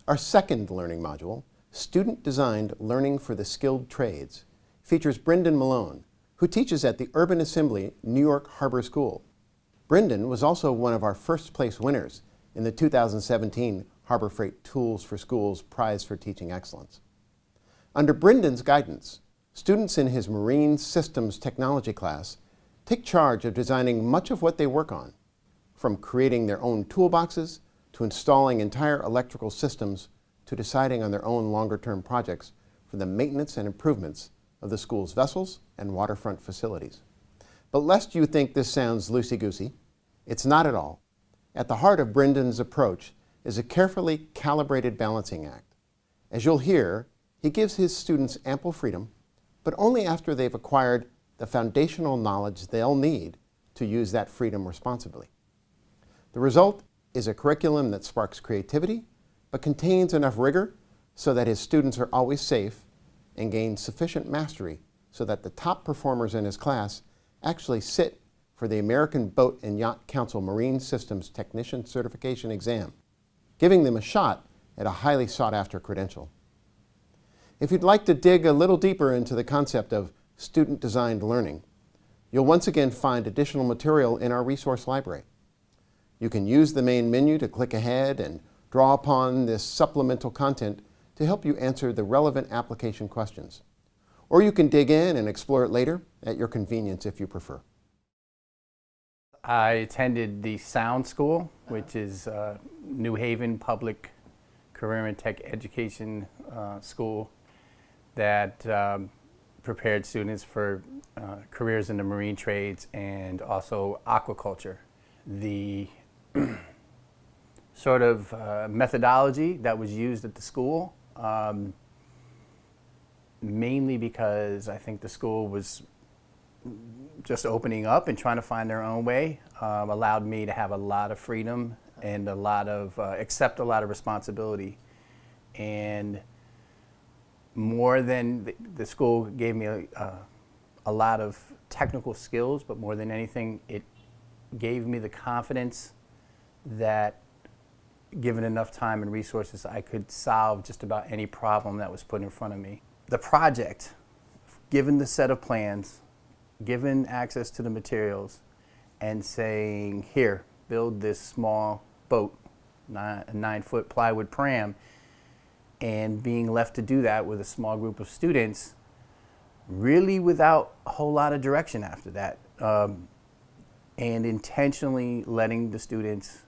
Our second learning module, Student-Designed Learning for the Skilled Trades, features Brendan Malone, who teaches at the Urban Assembly New York Harbor School. Brendan was also one of our first-place winners in the 2017 Harbor Freight Tools for Schools Prize for Teaching Excellence. Under Brendan's guidance, students in his Marine Systems Technology class take charge of designing much of what they work on, from creating their own toolboxes to installing entire electrical systems to deciding on their own longer-term projects for the maintenance and improvements of the school's vessels and waterfront facilities. But lest you think this sounds loosey-goosey, it's not at all. At the heart of Brendan's approach is a carefully calibrated balancing act. As you'll hear, he gives his students ample freedom, but only after they've acquired the foundational knowledge they'll need to use that freedom responsibly. The result is a curriculum that sparks creativity, but contains enough rigor so that his students are always safe and gain sufficient mastery so that the top performers in his class actually sit for the American Boat and Yacht Council Marine Systems Technician Certification exam, giving them a shot at a highly sought-after credential. If you'd like to dig a little deeper into the concept of student-designed learning, you'll once again find additional material in our resource library. You can use the main menu to click ahead and draw upon this supplemental content to help you answer the relevant application questions. Or you can dig in and explore it later at your convenience if you prefer. I attended the Sound School, which is New Haven Public Career and Tech Education School that prepared students for careers in the marine trades and also aquaculture. The sort of methodology that was used at the school, mainly because I think the school was just opening up and trying to find their own way, allowed me to have a lot of freedom and accept a lot of responsibility. And more than the school gave me a lot of technical skills, but more than anything, it gave me the confidence that given enough time and resources, I could solve just about any problem that was put in front of me. The project, given the set of plans, given access to the materials, and saying, here, build this small boat, a 9-foot plywood pram, and being left to do that with a small group of students, really without a whole lot of direction after that, and intentionally letting the students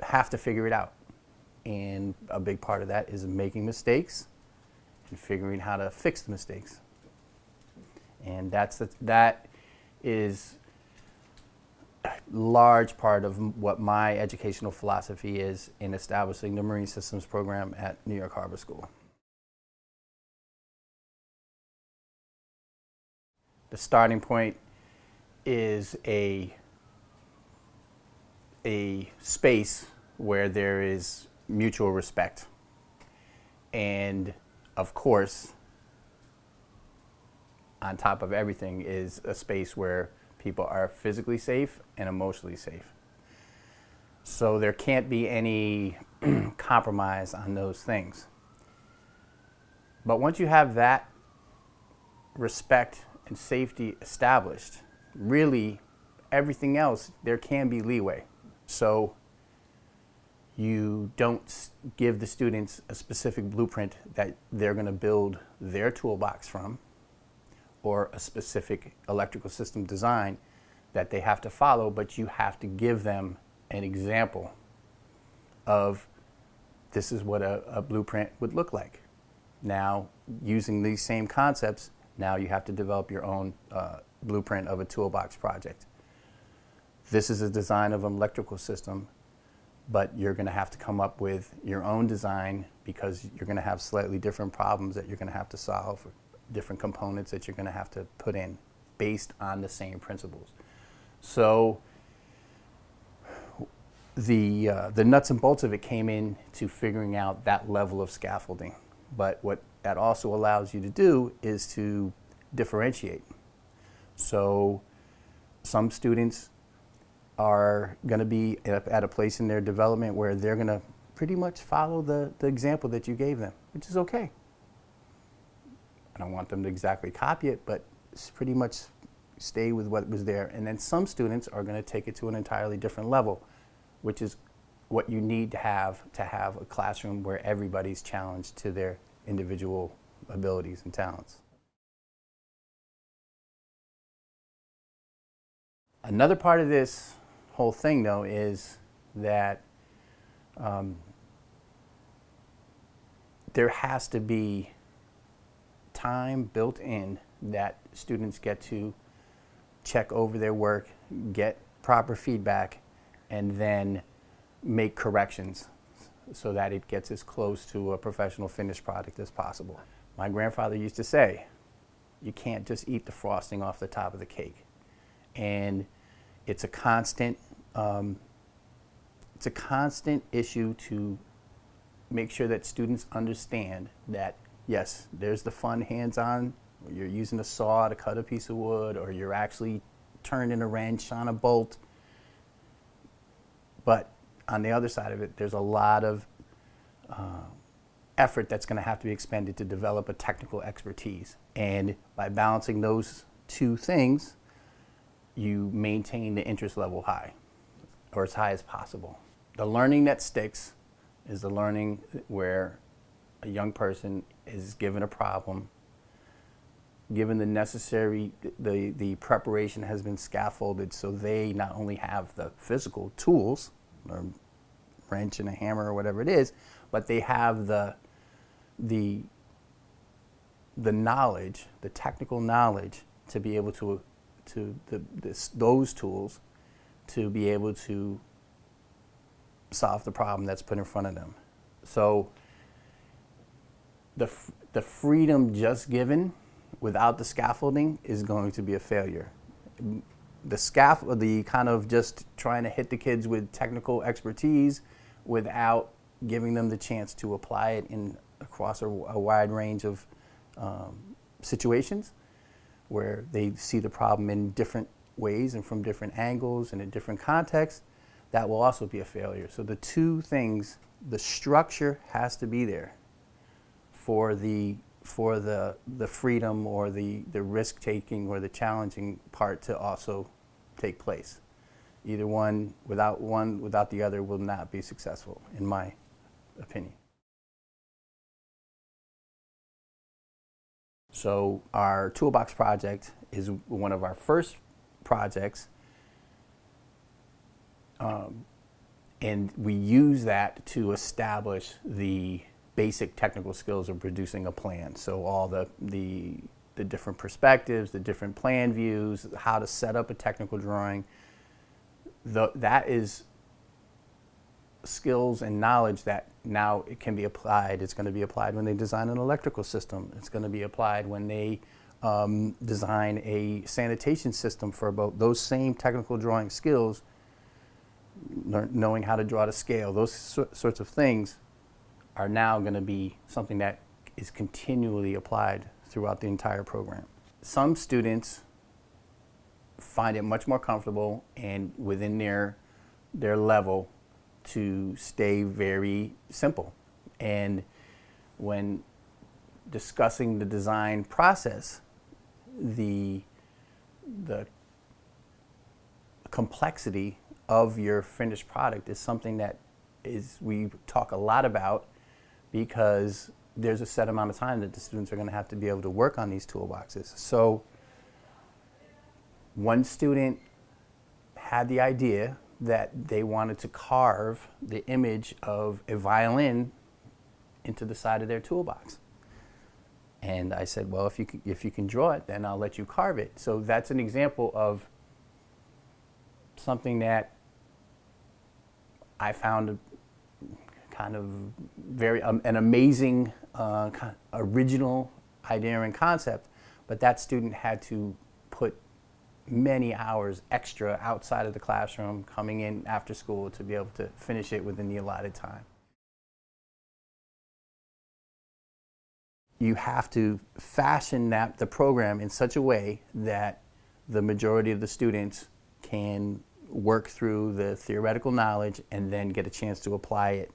have to figure it out. And a big part of that is making mistakes and figuring how to fix the mistakes. And that is a large part of what my educational philosophy is in establishing the Marine Systems program at New York Harbor School. The starting point is a space where there is mutual respect. And of course, on top of everything is a space where people are physically safe and emotionally safe. So there can't be any compromise on those things. But once you have that respect and safety established, really everything else, there can be leeway. So you don't give the students a specific blueprint that they're going to build their toolbox from, or a specific electrical system design that they have to follow, but you have to give them an example of this is what a blueprint would look like. Now, using these same concepts, now you have to develop your own blueprint of a toolbox project. This is a design of an electrical system, but you're going to have to come up with your own design because you're going to have slightly different problems that you're going to have to solve, different components that you're going to have to put in based on the same principles. So the nuts and bolts of it came in to figuring out that level of scaffolding. But what that also allows you to do is to differentiate. So some students are going to be at a place in their development where they're going to pretty much follow the example that you gave them, which is okay. I don't want them to exactly copy it, but it's pretty much stay with what was there. And then some students are going to take it to an entirely different level, which is what you need to have a classroom where everybody's challenged to their individual abilities and talents. Another part of this whole thing, though, is that there has to be time built in that students get to check over their work, get proper feedback, and then make corrections so that it gets as close to a professional finished product as possible. My grandfather used to say, you can't just eat the frosting off the top of the cake. And it's a constant issue to make sure that students understand that, yes, there's the fun hands-on, you're using a saw to cut a piece of wood, or you're actually turning a wrench on a bolt. But on the other side of it, there's a lot of effort that's going to have to be expended to develop a technical expertise. And by balancing those two things, you maintain the interest level high, or as high as possible. The learning that sticks is the learning where a young person is given a problem, given the necessary, the preparation has been scaffolded so they not only have the physical tools, a wrench and a hammer or whatever it is, but they have the knowledge, the technical knowledge to be able to those tools to be able to solve the problem that's put in front of them. So the freedom just given without the scaffolding is going to be a failure. The kind of just trying to hit the kids with technical expertise without giving them the chance to apply it across a wide range of situations where they see the problem in different ways and from different angles and in different contexts, that will also be a failure. So the two things, the structure has to be there for the freedom or the risk-taking or the challenging part to also take place. Either one without the other will not be successful, in my opinion. So our toolbox project is one of our first projects, and we use that to establish the basic technical skills of producing a plan. So all the different perspectives, the different plan views, how to set up a technical drawing, that is skills and knowledge that now it can be applied. It's going to be applied when they design an electrical system. It's going to be applied when they design a sanitation system for about those same technical drawing skills, knowing how to draw to scale. Those sorts of things are now going to be something that is continually applied throughout the entire program. Some students find it much more comfortable and within their level to stay very simple. And when discussing the design process, the complexity of your finished product is something that we talk a lot about, because there's a set amount of time that the students are going to have to be able to work on these toolboxes. So one student had the idea that they wanted to carve the image of a violin into the side of their toolbox. And I said, well, if you can draw it, then I'll let you carve it. So that's an example of something that I found kind of an amazing original idea and concept, but that student had to put many hours extra outside of the classroom, coming in after school to be able to finish it within the allotted time. You have to fashion the program in such a way that the majority of the students can work through the theoretical knowledge and then get a chance to apply it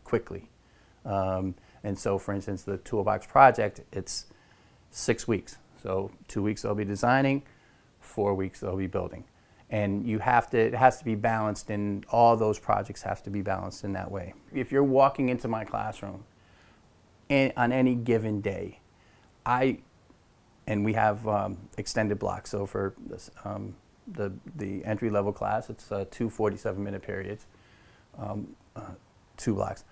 quickly. And so, for instance, the Toolbox project, it's 6 weeks. So 2 weeks they'll be designing, 4 weeks they'll be building. And you have to, it has to be balanced, and all those projects have to be balanced in that way. If you're walking into my classroom on any given day, and we have extended blocks. So for this, the entry-level class, it's 2 47-minute periods, 2 blocks.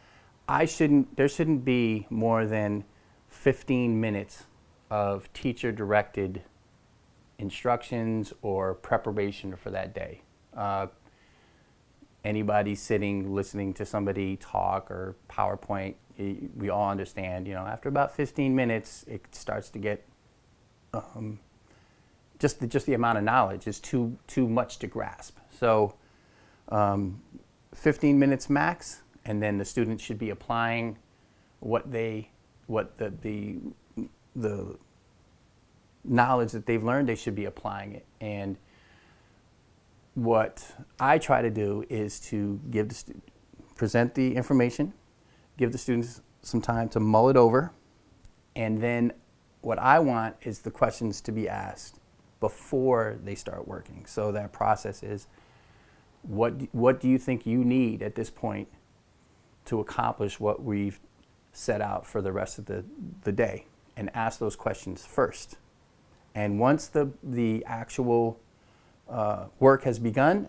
There shouldn't be more than 15 minutes of teacher-directed instructions or preparation for that day. Anybody sitting, listening to somebody talk or PowerPoint, we all understand, after about 15 minutes, it starts to get, just the amount of knowledge is too much to grasp. So 15 minutes max, and then the student should be applying what the knowledge that they've learned, they should be applying it. And what I try to do is to present the information, give the students some time to mull it over, and then what I want is the questions to be asked before they start working. So that process is, what do you think you need at this point to accomplish what we've set out for the rest of the day? And ask those questions first. And once the actual work has begun,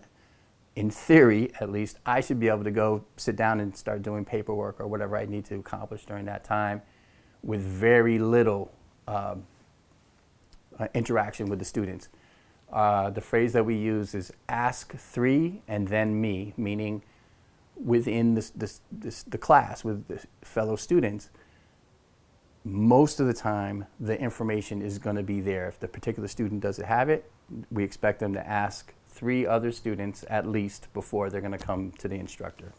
in theory at least, I should be able to go sit down and start doing paperwork or whatever I need to accomplish during that time with very little interaction with the students. The phrase that we use is ask 3 and then me, meaning within the class with the fellow students, most of the time the information is going to be there. If the particular student doesn't have it, we expect them to ask 3 other students at least before they're going to come to the instructor.